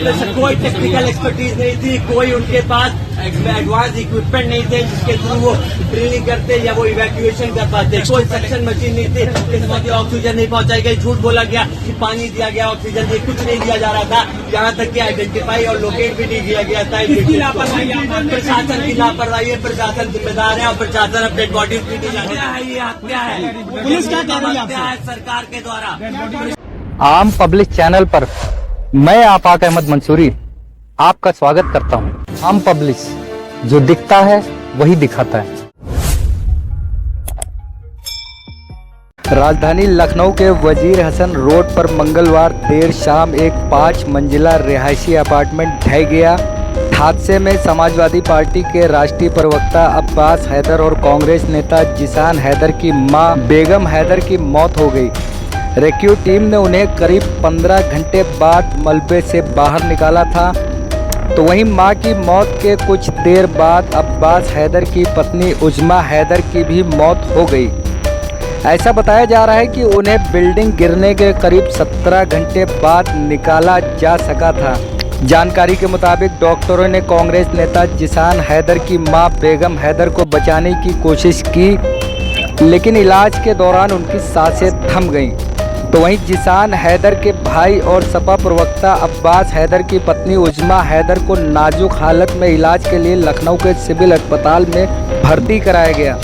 कोई technical expertise नहीं थी, कोई उनके पास एडवांस इक्विपमेंट नहीं थे जिसके थ्रू वो ड्रिलिंग करते या वो इवैक्यूएशन कर पाते। कोई सक्शन मशीन नहीं थी, किस्म की ऑक्सीजन नहीं पहुंचाई गई। झूठ बोला गया कि पानी दिया गया, ऑक्सीजन दिया, कुछ नहीं दिया जा रहा था। यहाँ तक कि आइडेंटिफाई और लोकेट भी नहीं किया गया था। प्रशासन की लापरवाही है, प्रशासन जिम्मेदार है और प्रशासन अब डेड बॉडी की नहीं जाने है। ये हत्या है, पुलिस क्या कह रही है? हत्या है सरकार के द्वारा। आम पब्लिक चैनल पर मैं आफाक अहमद मंसूरी आपका स्वागत करता हूं। आम पब्लिक जो दिखता है वही दिखाता है। राजधानी लखनऊ के वजीर हसन रोड पर मंगलवार देर शाम एक 5 मंजिला रिहायशी अपार्टमेंट ढह गया। हादसे में समाजवादी पार्टी के राष्ट्रीय प्रवक्ता अब्बास हैदर और कांग्रेस नेता जिसान हैदर की मां बेगम हैदर की मौत हो गई। रेस्क्यू टीम ने उन्हें करीब 15 घंटे बाद मलबे से बाहर निकाला था। तो वहीं मां की मौत के कुछ देर बाद अब्बास हैदर की पत्नी उजमा हैदर की भी मौत हो गई। ऐसा बताया जा रहा है कि उन्हें बिल्डिंग गिरने के करीब 17 घंटे बाद निकाला जा सका था। जानकारी के मुताबिक डॉक्टरों ने कांग्रेस नेता जिसान हैदर की मां बेगम हैदर को बचाने की कोशिश की, लेकिन इलाज के दौरान उनकी सांसें थम गईं। तो वहीं जिसान हैदर के भाई और सपा प्रवक्ता अब्बास हैदर की पत्नी उजमा हैदर को नाजुक हालत में इलाज के लिए लखनऊ के सिविल अस्पताल में भर्ती कराया गया,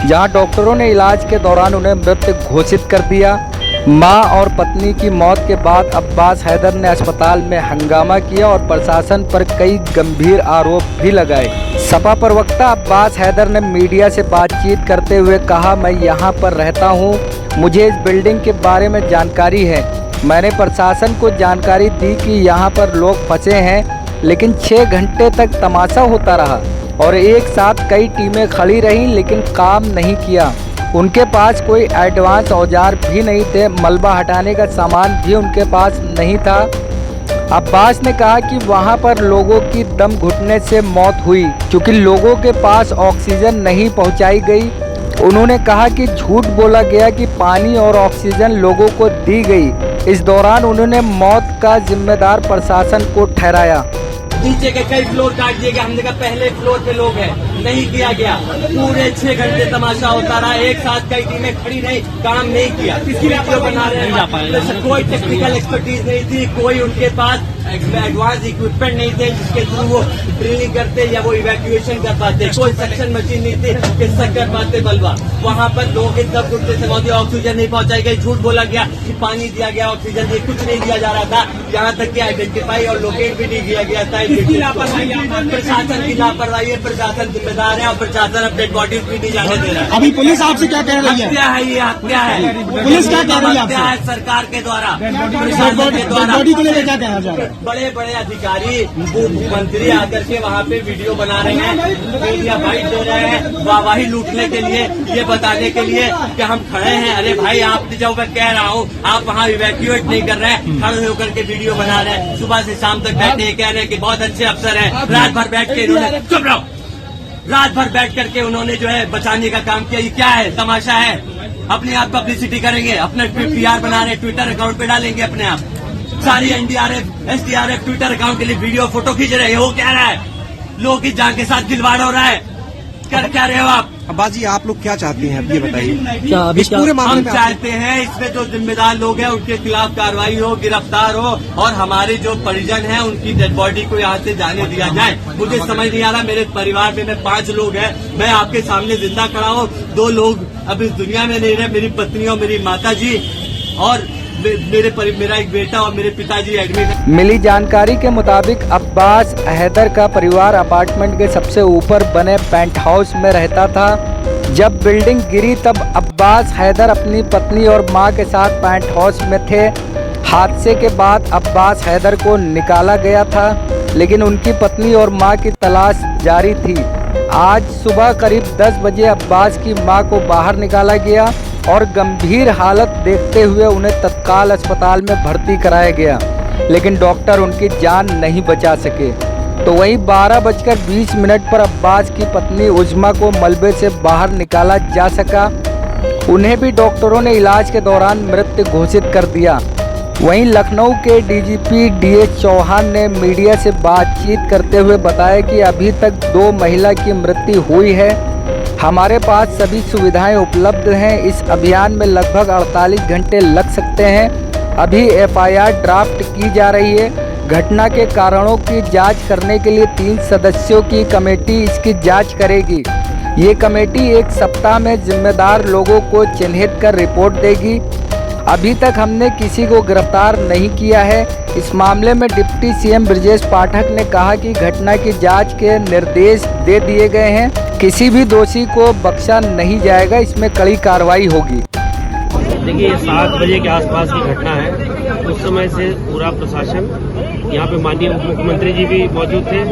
जहां डॉक्टरों ने इलाज के दौरान उन्हें मृत घोषित कर दिया। मां और पत्नी की मौत के बाद अब्बास हैदर ने अस्पताल में हंगामा किया और प्रशासन पर कई गंभीर आरोप भी लगाए। सपा प्रवक्ता अब्बास हैदर ने मीडिया से बातचीत करते हुए कहा, मैं यहां पर रहता हूं, मुझे इस बिल्डिंग के बारे में जानकारी है। मैंने प्रशासन को जानकारी दी कि यहां पर लोग फंसे हैं, लेकिन 6 घंटे तक तमाशा होता रहा और एक साथ कई टीमें खड़ी रहीं लेकिन काम नहीं किया। उनके पास कोई एडवांस औजार भी नहीं थे, मलबा हटाने का सामान भी उनके पास नहीं था। अब्बास ने कहा कि वहां पर लोगों की दम घुटने से मौत हुई क्योंकि लोगों के पास ऑक्सीजन नहीं पहुंचाई गई। उन्होंने कहा कि झूठ बोला गया कि पानी और ऑक्सीजन लोगों को दी गई। इस दौरान उन्होंने मौत का जिम्मेदार प्रशासन को ठहराया। नीचे के कई फ्लोर काट दिए गए, हमने कहा पहले फ्लोर पे लोग हैं, नहीं किया गया। पूरे 6 घंटे तमाशा होता रहा, एक साथ कई टीमें खड़ी रही, काम नहीं किया। वीडियो बना रहे हैं, कोई टेक्निकल एक्सपर्टीज नहीं थी, कोई उनके पास एडवांस इक्विपमेंट नहीं थे जिसके थ्रू वो ड्रिलिंग करते या वो इवैक्यूएशन कर पाते। कोई सक्शन मशीन नहीं थी किसका कर पाते बलवा। वहां पर लोगों के तब घुटने से मौत, ऑक्सीजन नहीं पहुंचाई गई। झूठ बोला गया कि पानी दिया गया, ऑक्सीजन दिया, कुछ नहीं दिया जा रहा था। यहाँ तक कि आइडेंटिफाई और लोकेट भी नहीं किया गया था। प्रशासन की लापरवाही है, प्रशासन जिम्मेदार है और प्रशासन अब डेड बॉडी भी नहीं जाने दे रहा है। अभी पुलिस आपसे क्या कह रही है? हत्या है, ये हत्या है, पुलिस क्या कह रही है? हत्या है सरकार के द्वारा, प्रशासन के द्वारा। बॉडी को लेकर क्या कहना चाह रहे हैं? बड़े बड़े अधिकारी मंत्री आकर के वहाँ पे वीडियो बना रहे हैं, मीडिया बाइट दे रहे हैं, वाहवाही लूटने के लिए, ये बताने के लिए कि हम खड़े हैं। अरे भाई, आप जो मैं कह रहा हूँ, आप वहाँ इवैक्यूएट नहीं कर रहे हैं, खड़े होकर के वीडियो बना रहे हैं। सुबह से शाम तक बैठे कह रहे हैं कि बहुत अच्छे अफसर हैं, रात भर बैठ के इन्होंने, चुप रहो, रात भर बैठ करके उन्होंने जो है बचाने का काम किया। ये क्या है, तमाशा है? अपने आप पब्लिसिटी करेंगे, अपने PR बना रहे, ट्विटर अकाउंट पे डालेंगे अपने आप। सारी NDRF, SDRF ट्विटर अकाउंट के लिए वीडियो फोटो खींच रहे हैं। वो क्या रहा है, लोगों की जान के साथ खिलवाड़ हो रहा है। कर क्या रहे हो आप? अब्बास जी, आप लोग क्या चाहते हैं, ये बताइए। इस पूरे मामले में हम चाहते हैं इसमें जो जिम्मेदार लोग हैं उनके खिलाफ कार्रवाई हो, गिरफ्तार हो और हमारे जो परिजन हैं उनकी डेड बॉडी को यहाँ से जाने दिया जाए। मुझे समझ नहीं आ रहा, मेरे परिवार में 5 लोग हैं, मैं आपके सामने जिंदा खड़ा हूँ, 2 लोग अब इस दुनिया में नहीं रहे, मेरी पत्नी और मेरी माता जी और मेरा एक बेटा और मेरे पिताजी एडमिट है। मिली जानकारी के मुताबिक अब्बास हैदर का परिवार अपार्टमेंट के सबसे ऊपर बने पेंट हाउस में रहता था। जब बिल्डिंग गिरी तब अब्बास हैदर अपनी पत्नी और मां के साथ पेंट हाउस में थे। हादसे के बाद अब्बास हैदर को निकाला गया था, लेकिन उनकी पत्नी और मां की तलाश जारी थी। आज सुबह करीब 10 बजे अब्बास की मां को बाहर निकाला गया और गंभीर हालत देखते हुए उन्हें तत्काल अस्पताल में भर्ती कराया गया, लेकिन डॉक्टर उनकी जान नहीं बचा सके। तो वहीं 12:20 पर अब्बास की पत्नी उजमा को मलबे से बाहर निकाला जा सका। उन्हें भी डॉक्टरों ने इलाज के दौरान मृत घोषित कर दिया। वहीं लखनऊ के डीजीपी डीएस चौहान ने मीडिया से बातचीत करते हुए बताया कि अभी तक 2 महिला की मृत्यु हुई है। हमारे पास सभी सुविधाएं उपलब्ध हैं। इस अभियान में लगभग 48 घंटे लग सकते हैं। अभी एफआईआर ड्राफ्ट की जा रही है। घटना के कारणों की जांच करने के लिए 3 सदस्यों की कमेटी इसकी जांच करेगी। ये कमेटी 1 सप्ताह में जिम्मेदार लोगों को चिन्हित कर रिपोर्ट देगी। अभी तक हमने किसी को गिरफ्तार नहीं किया है। इस मामले में डिप्टी सीएम ब्रजेश पाठक ने कहा कि घटना की जांच के निर्देश दे दिए गए हैं। किसी भी दोषी को बख्शा नहीं जाएगा। इसमें कड़ी कार्रवाई होगी। देखिए, 7 बजे के आसपास की घटना है। उस समय से पूरा प्रशासन, यहाँ पे माननीय उप मुख्यमंत्री जी भी मौजूद थे।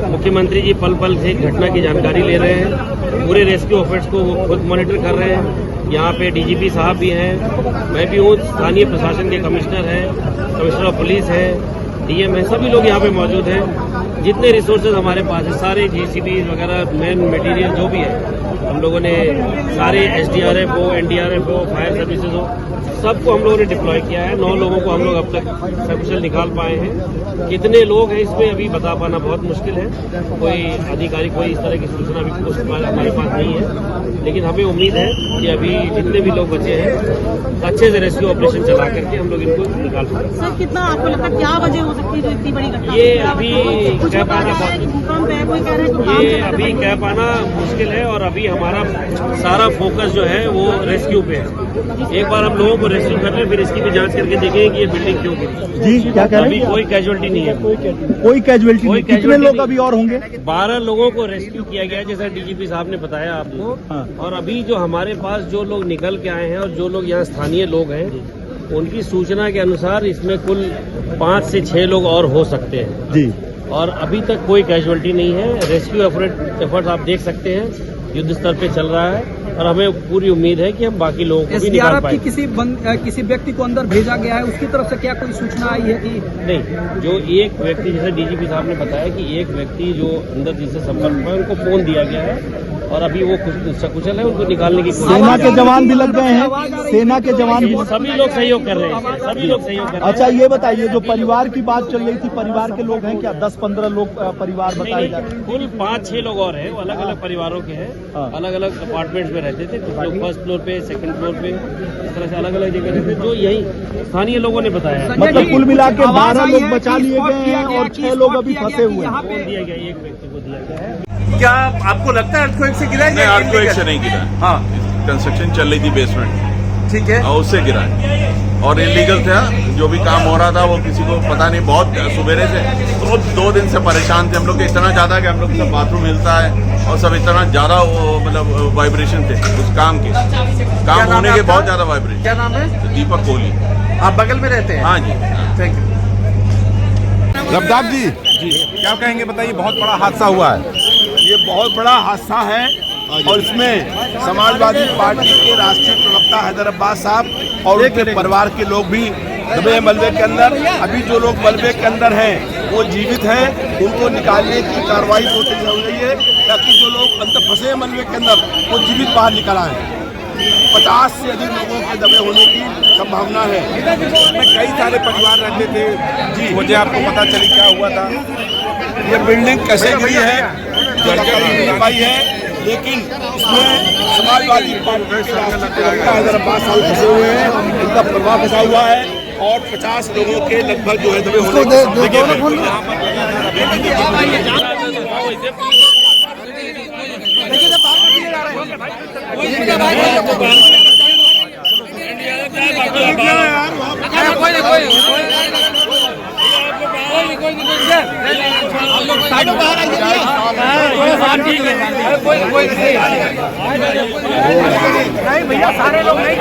मुख्यमंत्री जी पल पल से घटना की जानकारी ले रहे हैं। पूरे रेस्क्यू एफर्ट्स को वो खुद मॉनिटर कर रहे हैं। यहाँ पे डीजीपी साहब भी हैं, मैं भी हूँ, स्थानीय प्रशासन के कमिश्नर हैं, कमिश्नर ऑफ पुलिस है, डीएम है, सभी लोग यहाँ पे मौजूद हैं। जितने रिसोर्सेज हमारे पास है, सारे जेसीबी वगैरह, मैन मटेरियल जो भी है, हम लोगों ने सारे एसडीआरएफ हो, एनडीआरएफ हो, फायर सर्विसेज हो, सबको हम लोगों ने डिप्लॉय किया है। 9 लोगों को हम लोग अब तक सकुशल निकाल पाए हैं। कितने लोग हैं इसमें अभी बता पाना बहुत मुश्किल है। कोई अधिकारी, कोई इस तरह की सूचना भी हमारे पास नहीं है, लेकिन हमें उम्मीद है कि अभी जितने भी लोग बचे हैं अच्छे से रेस्क्यू ऑपरेशन चला करके हम लोग इनको निकाल पाएंगे। सर, कितना आपको लगता है क्या वजह हो सकती है जो इतनी बड़ी घटना? ये अभी कह पाना भूकंप है, कोई कह रहे हैं ये अभी कह पाना मुश्किल है। और अभी हमारा सारा फोकस जो है वो रेस्क्यू पे है। एक बार हम लोगों को रेस्क्यू कर लें, फिर इसकी भी जांच करके देखेंगे कि ये बिल्डिंग क्यों गिरी। जी, क्या कह रहे अभी हैं? कोई कैजुअलिटी नहीं है। कोई कैजुअलिटी नहीं। कितने casualty लोग नहीं। अभी और होंगे? 12 लोगों को रेस्क्यू किया गया है, जैसा डीजीपी साहब ने बताया आपको। हाँ। और अभी जो हमारे पास जो लोग निकल के आए हैं और जो लोग यहाँ स्थानीय लोग हैं, उनकी सूचना के अनुसार इसमें कुल 5 से 6 लोग और हो सकते हैं जी। और अभी तक कोई कैजुअलिटी नहीं है। रेस्क्यू एफर्ट आप देख सकते हैं, युद्ध स्तर पे चल रहा है और हमें पूरी उम्मीद है कि हम बाकी लोगों को भी निकाल पाएंगे। किसी व्यक्ति को अंदर भेजा गया है, उसकी तरफ से क्या कोई सूचना आई है कि नहीं? जो एक व्यक्ति, जैसे डीजीपी साहब ने बताया कि एक व्यक्ति जो अंदर जिससे संपर्क में, उनको फोन दिया गया है और अभी वो कुछ सकुशल है, उनको निकालने की कोशिश। सेना के जवान भी लग गए हैं। सेना के जवान भी। सभी लोग सहयोग कर रहे हैं, सभी लोग सहयोग कर रहे हैं। अच्छा, ये बताइए, जो परिवार की बात चल रही थी, परिवार के लोग हैं क्या? 10-15 लोग परिवार बताए जा रहे हैं। कुल 5-6 लोग और हैं, वो अलग अलग परिवारों के हैं, अलग अलग अपार्टमेंट्स में रहते थे। कुछ लोग फर्स्ट फ्लोर पे, सेकंड फ्लोर पे, इस तरह से अलग अलग जगह रहते थे, जो यही स्थानीय लोगों ने बताया। मतलब कुल मिला के 12 लोग बचा लिए गए हैं और 6 लोग अभी फंसे हुए हैं। फोन दिया गया, एक व्यक्ति को दिया गया है। क्या आपको लगता है अर्थक्वेक से गिरा है? नहीं, अर्थक्वेक से नहीं गिरा। हाँ, कंस्ट्रक्शन चल रही थी बेसमेंट, ठीक है, और उससे गिरा है। और इलीगल था, जो भी काम हो रहा था वो किसी को पता नहीं। बहुत सुबेरे से तो 2 दिन से परेशान थे हम लोग, इतना ज्यादा कि हम लोग सब बाथरूम हिलता है और सब इतना ज्यादा मतलब वाइब्रेशन थे उस काम के। काम होने के बहुत ज्यादा वाइब्रेशन। क्या नाम है? दीपक कोहली। आप बगल में रहते हैं? हाँ जी। Thank you. रफ्तार जी, क्या कहेंगे बताइए? बहुत बड़ा हादसा हुआ है। ये बहुत बड़ा हादसा है और इसमें समाजवादी पार्टी के राष्ट्रीय प्रवक्ता हैदर अब्बास साहब और उनके परिवार के लोग भी दबे मलबे के अंदर। अभी जो लोग मलबे के अंदर हैं वो जीवित हैं, उनको निकालने की कार्रवाई बहुत तेज हो रही है ताकि जो लोग अंदर फंसे मलबे के अंदर वो जीवित बाहर निकल आए। 50 से अधिक लोगों के दबे होने की संभावना है। इसमें कई सारे परिवार रहते थे जी, मुझे आपको पता चली क्या हुआ था? ये बिल्डिंग कैसे गिरी है, जर्जर नहीं पाई है, लेकिन इसमें समाजवादी पार्टी के राष्ट्रीय प्रवक्ता हैदर अब्बास साहब फंसे हुए हैं, उनका परिवार फंसा हुआ है और 50 लोगों के लगभग जो है दबे होने की नहीं भैया, सारे लोग नहीं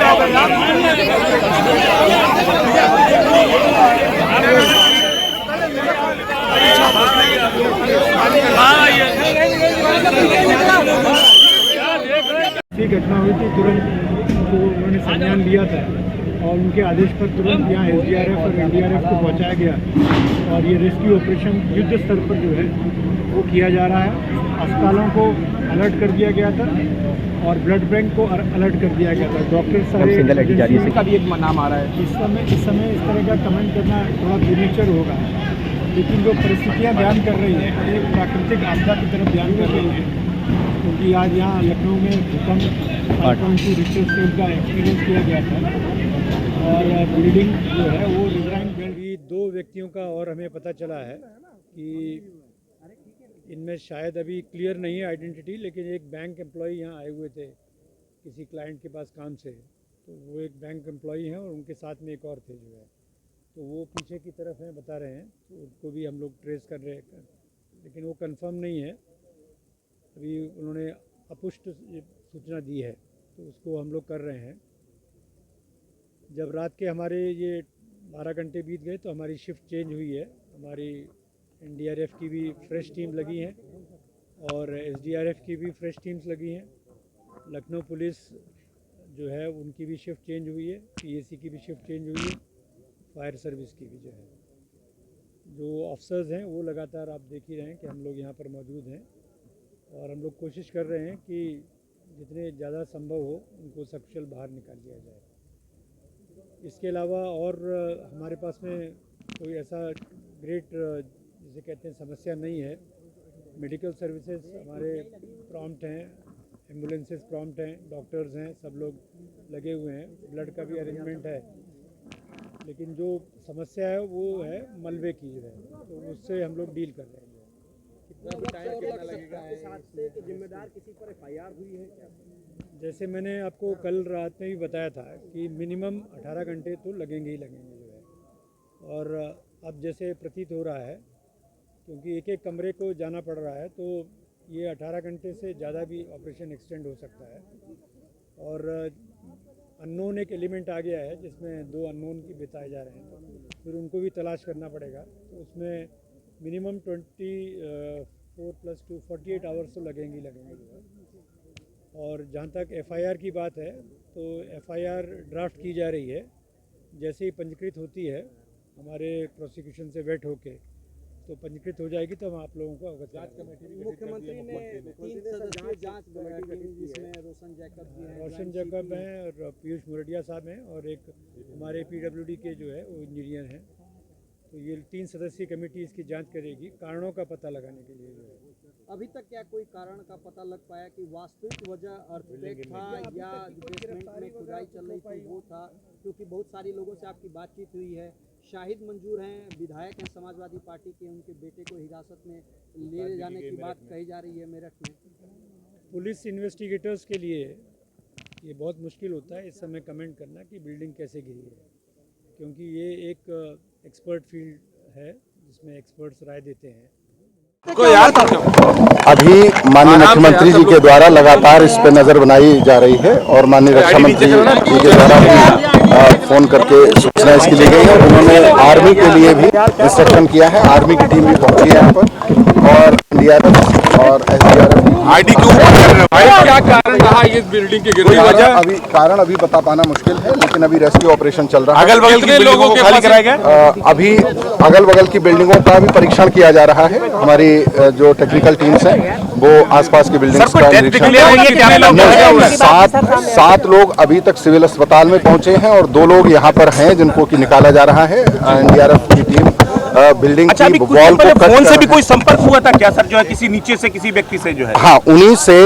घटना हुई थी, तुरंत उन्होंने संज्ञान लिया था और उनके आदेश पर तुरंत यहाँ SDRF और NDRF को पहुँचाया गया और ये रेस्क्यू ऑपरेशन युद्ध स्तर पर जो है वो किया जा रहा है। अस्पतालों को अलर्ट कर दिया गया था और ब्लड बैंक को अलर्ट कर दिया गया था। डॉक्टर साहब का भी एक नाम आ रहा है। इस समय इस तरह का कमेंट करना थोड़ा प्रीमेच्योर होगा, लेकिन जो परिस्थितियाँ बयान कर रही हैं एक प्राकृतिक आपदा की तरफ बयान कर रही हैं, क्योंकि आज यहाँ लखनऊ में भूकंप 5.2 रिक्टर स्केल का एक्सपीरियंस किया गया था और बिल्डिंग जो है वो डिज़ाइन भी 2 व्यक्तियों का और हमें पता चला है कि इनमें शायद अभी क्लियर नहीं है आइडेंटिटी, लेकिन एक बैंक एम्प्लॉई यहाँ आए हुए थे किसी क्लाइंट के पास काम से, तो वो एक बैंक एम्प्लॉई हैं और उनके साथ में एक और थे जो है, तो वो पीछे की तरफ हैं बता रहे हैं, तो उनको भी हम लोग ट्रेस कर रहे हैं, लेकिन वो कंफर्म नहीं है। अभी उन्होंने अपुष्ट सूचना दी है, तो उसको हम लोग कर रहे हैं। जब रात के हमारे ये 12 घंटे बीत गए तो हमारी शिफ्ट चेंज हुई है। हमारी NDRF की भी फ्रेश टीम लगी हैं और SDRF की भी फ्रेश टीम्स लगी हैं। लखनऊ पुलिस जो है उनकी भी शिफ्ट चेंज हुई है, PAC की भी शिफ्ट चेंज हुई है, फायर सर्विस की भी जो ऑफिसर्स हैं वो लगातार आप देख ही रहे हैं कि हम लोग यहाँ पर मौजूद हैं और हम लोग कोशिश कर रहे हैं कि जितने ज़्यादा संभव हो उनको सकुशल बाहर निकाल दिया जाए। इसके अलावा और हमारे पास में कोई ऐसा ग्रेट जिसे कहते हैं समस्या नहीं है। मेडिकल सर्विसेज हमारे प्रॉम्प्ट हैं, एम्बुलेंसेस प्रॉम्प्ट हैं, डॉक्टर्स हैं, सब लोग लगे हुए हैं, ब्लड का भी अरेंजमेंट है, लेकिन जो समस्या है वो है मलबे की जो है, तो उससे हम लोग डील कर रहे हैं। जिम्मेदार किसी पर FIR हुई है क्या? जैसे मैंने आपको कल रात में भी बताया था कि मिनिमम 18 घंटे तो लगेंगे ही लगेंगे जो है, और अब जैसे प्रतीत हो रहा है क्योंकि एक कमरे को जाना पड़ रहा है, तो ये 18 घंटे से ज़्यादा भी ऑपरेशन एक्सटेंड हो सकता है। और अननोन एक एलिमेंट आ गया है जिसमें 2 अननोन की बताए जा रहे हैं, तो फिर उनको भी तलाश करना पड़ेगा। तो उसमें मिनिमम 24 + 2 48 आवर्स तो लगेंगे जो है। और जहाँ तक FIR की बात है तो FIR ड्राफ्ट की जा रही है, जैसे ही पंजीकृत होती है हमारे प्रोसिक्यूशन से वेट होके तो पंजीकृत हो जाएगी तो हम आप लोगों को अवगत कराएंगे। मुख्यमंत्री ने 3 सदस्यीय जांच कमेटी जिसमें रोशन जैकब हैं और पीयूष मोरडिया साहब हैं और एक हमारे PWD के जो है वो इंजीनियर हैं, तो ये 3 सदस्यीय कमेटी इसकी जांच करेगी कारणों का पता लगाने के लिए जो है। अभी तक क्या कोई कारण का पता लग पाया कि वास्तविक वजह अर्थक्वेक था या बेसमेंट में खुदाई चल रही थी वो था? क्योंकि बहुत सारे लोगों से आपकी बातचीत हुई है। शाहिद मंजूर हैं, विधायक हैं समाजवादी पार्टी के, उनके बेटे को हिरासत में ले जाने की बात कही जा रही है मेरठ में। पुलिस इन्वेस्टिगेटर्स के लिए ये बहुत मुश्किल होता है इस समय कमेंट करना कि बिल्डिंग कैसे गिरी है, क्योंकि ये एक एक्सपर्ट फील्ड है जिसमें एक्सपर्ट्स राय देते हैं। अभी माननीय मुख्यमंत्री जी के द्वारा लगातार इस पे नजर बनाई जा रही है और माननीय रक्षा मंत्री जी के द्वारा भी फोन करके सूचना इसकी दी गई है। उन्होंने आर्मी के लिए भी इंस्ट्रक्शन किया है, आर्मी की टीम भी पहुंची है यहाँ पर और NDRF और SDRF ID के ऊपर क्या कारण रहा इस बिल्डिंग के गिरने का? अभी कारण अभी बता पाना मुश्किल है, लेकिन अभी रेस्क्यू ऑपरेशन चल रहा है। अगल बगल के लोगों को खाली कराया गया? अभी अगल बगल की बिल्डिंगों का भी परीक्षण किया जा रहा है। हमारी जो टेक्निकल टीम्स हैं वो आसपास की बिल्डिंग्स का निरीक्षण। 7 लोग अभी तक सिविल अस्पताल में पहुंचे हैं और 2 लोग यहाँ पर हैं जिनको की निकाला जा रहा है। NDRF की टीम बिल्डिंग की वॉल को फोन से भी कोई संपर्क हुआ था क्या सर, जो है किसी नीचे से किसी व्यक्ति से जो है? हाँ, उन्हीं से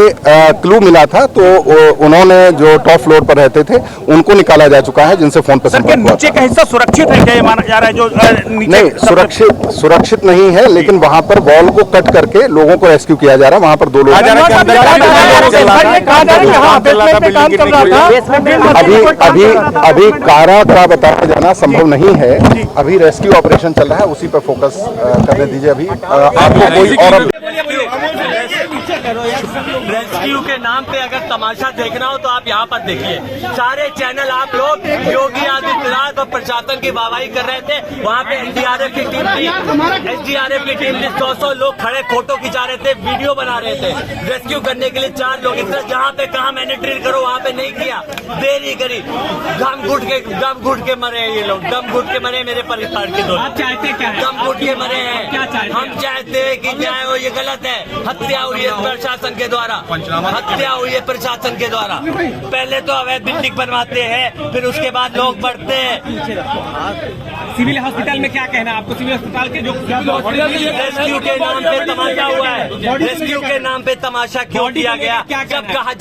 क्लू मिला था, तो उन्होंने जो टॉप फ्लोर पर रहते थे उनको निकाला जा चुका है, जिनसे फोन पर संपर्क हुआ। नीचे का हिस्सा सुरक्षित है क्या ये माना जा रहा है? जो नहीं, सुरक्षित नहीं है, लेकिन वहाँ पर वॉल को कट करके लोगों को रेस्क्यू किया जा रहा है। वहाँ पर 2 लोग अभी कारण का बताया जाना संभव नहीं है। अभी रेस्क्यू ऑपरेशन चल रहा है, उसी पर फोकस करने दीजिए। अभी आपको कोई और करो यार। रेस्क्यू के नाम पे अगर तमाशा देखना हो तो आप यहाँ पर देखिए, सारे चैनल आप लोग योगी आदित्यनाथ और प्रशासन की वाहवाही कर रहे थे। वहाँ पे एसडीआरएफ की टीम थी, एसडीआरएफ की टीम 100 लोग खड़े फोटो खिंचा रहे थे, वीडियो बना रहे थे। रेस्क्यू करने के लिए 4 लोग, इतना जहाँ पे कहा मैंने ड्रिल करो वहाँ पे नहीं किया, देरी करी, दम घुट के मरे हैं ये लोग, दम घुट के मरे मेरे परिवार के लोग। आप चाहते क्या है? दम घुट के मरे हैं। क्या चाहते हैं? हम चाहते हैं कि न्याय हो, ये गलत है। हत्या हुई है प्रशासन के द्वारा, हत्या हुई है प्रशासन के द्वारा। पहले तो अवैध बिल्डिंग बनवाते हैं, फिर उसके बाद लोग बढ़ते हैं। सिविल हॉस्पिटल में क्या कहना है आपको? सिविल अस्पताल के जो रेस्क्यू के नाम पे तमाशा हुआ है, रेस्क्यू के नाम पे तमाशा क्यों किया गया?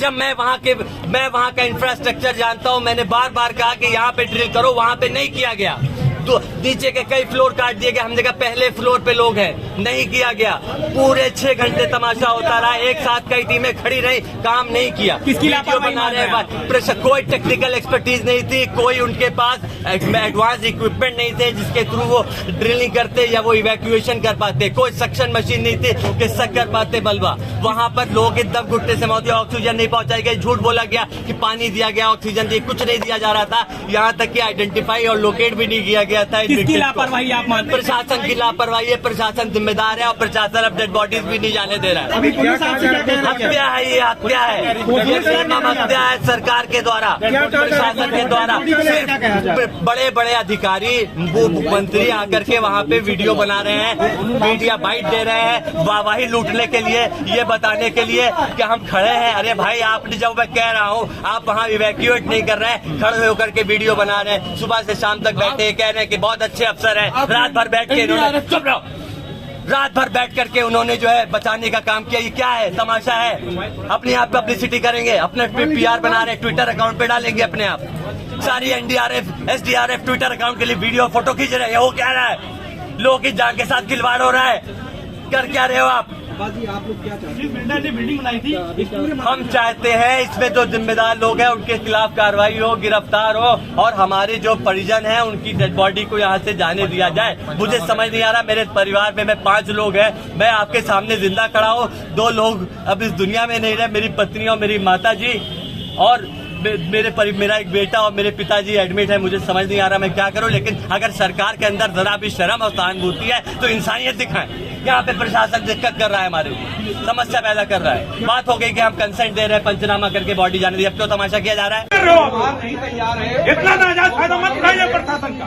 जब मैं वहाँ का इंफ्रास्ट्रक्चर जानता हूँ, मैंने बार बार कहा कि यहाँ पे ड्रिल करो, वहाँ पे नहीं किया गया। तो नीचे के कई फ्लोर काट दिए गए, हमने कहा पहले फ्लोर पे लोग हैं, नहीं किया गया। पूरे 6 घंटे तमाशा होता रहा, एक साथ कई टीमें खड़ी रही, काम नहीं किया। किसकी लापरवाही बना रहे हैं? कोई टेक्निकल एक्सपर्टीज नहीं थी, कोई उनके पास एडवांस इक्विपमेंट नहीं थे जिसके थ्रू वो ड्रिलिंग करते या वो इवैक्यूएशन कर पाते, कोई सक्शन मशीन नहीं थी कि सक कर पाते बलवा। वहाँ पर लोग एकदम घुटने से मौत, ऑक्सीजन नहीं पहुंचाई गई, झूठ बोला गया कि पानी दिया गया, ऑक्सीजन दिया, कुछ नहीं दिया जा रहा था। यहाँ तक कि आइडेंटिफाई और लोकेट भी नहीं किया गया था। किसकी लापरवाही आप मानते हैं? प्रशासन की लापरवाही है, प्रशासन जिम्मेदार है और प्रशासन अब डेड बॉडीज भी नहीं जाने दे रहा है। हत्या है, ये हत्या है, ये निर्मम हत्या है सरकार के द्वारा, प्रशासन के द्वारा। बड़े बड़े अधिकारी, मुख्यमंत्री आकर के वहाँ पे वीडियो बना रहे हैं, मीडिया बाइट दे रहे हैं, वाहवाही लूटने के लिए, ये बताने के लिए कि हम खड़े हैं। अरे भाई, आपने जब मैं कह रहा हूँ, आप वहाँ इवैक्यूएट नहीं कर रहे हैं, खड़े होकर के वीडियो बना रहे हैं, सुबह से शाम तक बैठे कह रहे हैं कि बहुत अच्छे अफसर हैं। रात भर बैठ के इन्होंने, चुप रहो, रात भर बैठ करके उन्होंने जो है बचाने का काम किया। ये क्या है? तमाशा है। अपने आप पब्लिसिटी करेंगे, अपने पीआर बना रहे हैं, ट्विटर अकाउंट पे डालेंगे अपने आप। सारी एनडीआरएफ एसडीआरएफ ट्विटर अकाउंट के लिए वीडियो फोटो खींच रहे हैं। वो क्या रहा है? लोगों की जान के साथ खिलवाड़ हो रहा है। कर क्या रहे हो आप? आप लोग क्या चाहते हैं? बिल्डिंग बनाई थी, हम चाहते हैं इसमें जो जिम्मेदार लोग हैं उनके खिलाफ कार्रवाई हो, गिरफ्तार हो और हमारे जो परिजन हैं उनकी डेड बॉडी को यहाँ से जाने दिया जाए। मुझे समझ नहीं आ रहा, मेरे परिवार में 5 लोग हैं, मैं आपके सामने जिंदा खड़ा हूँ, 2 लोग अब इस दुनिया में नहीं रहे, मेरी पत्नी और मेरी माता जी, और मेरा एक बेटा और मेरे पिताजी एडमिट है। मुझे समझ नहीं आ रहा मैं क्या करूं, लेकिन अगर सरकार के अंदर जरा भी शर्म और सहानुभूति है तो इंसानियत दिखाएं। यहाँ पे प्रशासन दिक्कत कर रहा है, हमारे समस्या पैदा कर रहा है। बात हो गई कि हम कंसेंट दे रहे हैं पंचनामा करके बॉडी जाने दी, अब क्यों तमाशा किया जा रहा है? इतना नाजायज फायदा मत उठाइए प्रशासन का।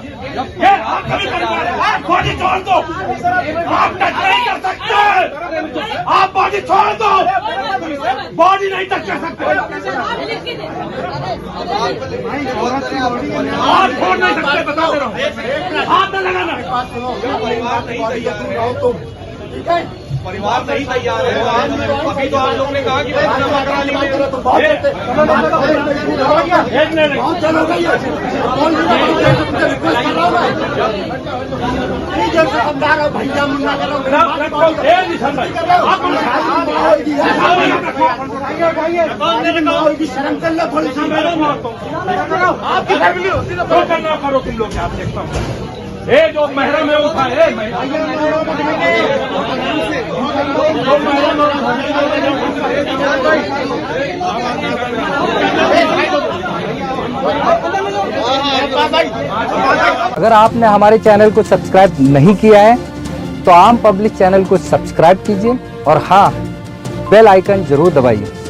बॉडी छोड़ दो, आप टच नहीं कर सकते, आप बॉडी छोड़ दो, बॉडी नहीं टच कर सकते, आप छोड़ नहीं सकते, बता दे रहा हूँ, हाथ न लगाना। परिवार नहीं तैयार है। अभी तो आप लोग ने कहा कि शर्म कर लो, थोड़ी आपकी फैमिली होती है तो करना करो तुम लोग। आप देखता हूँ ये जो महरम है उठा है, अगर आपने हमारे चैनल को सब्सक्राइब नहीं किया है तो आम पब्लिक चैनल को सब्सक्राइब कीजिए और हाँ, बेल आइकन जरूर दबाइए।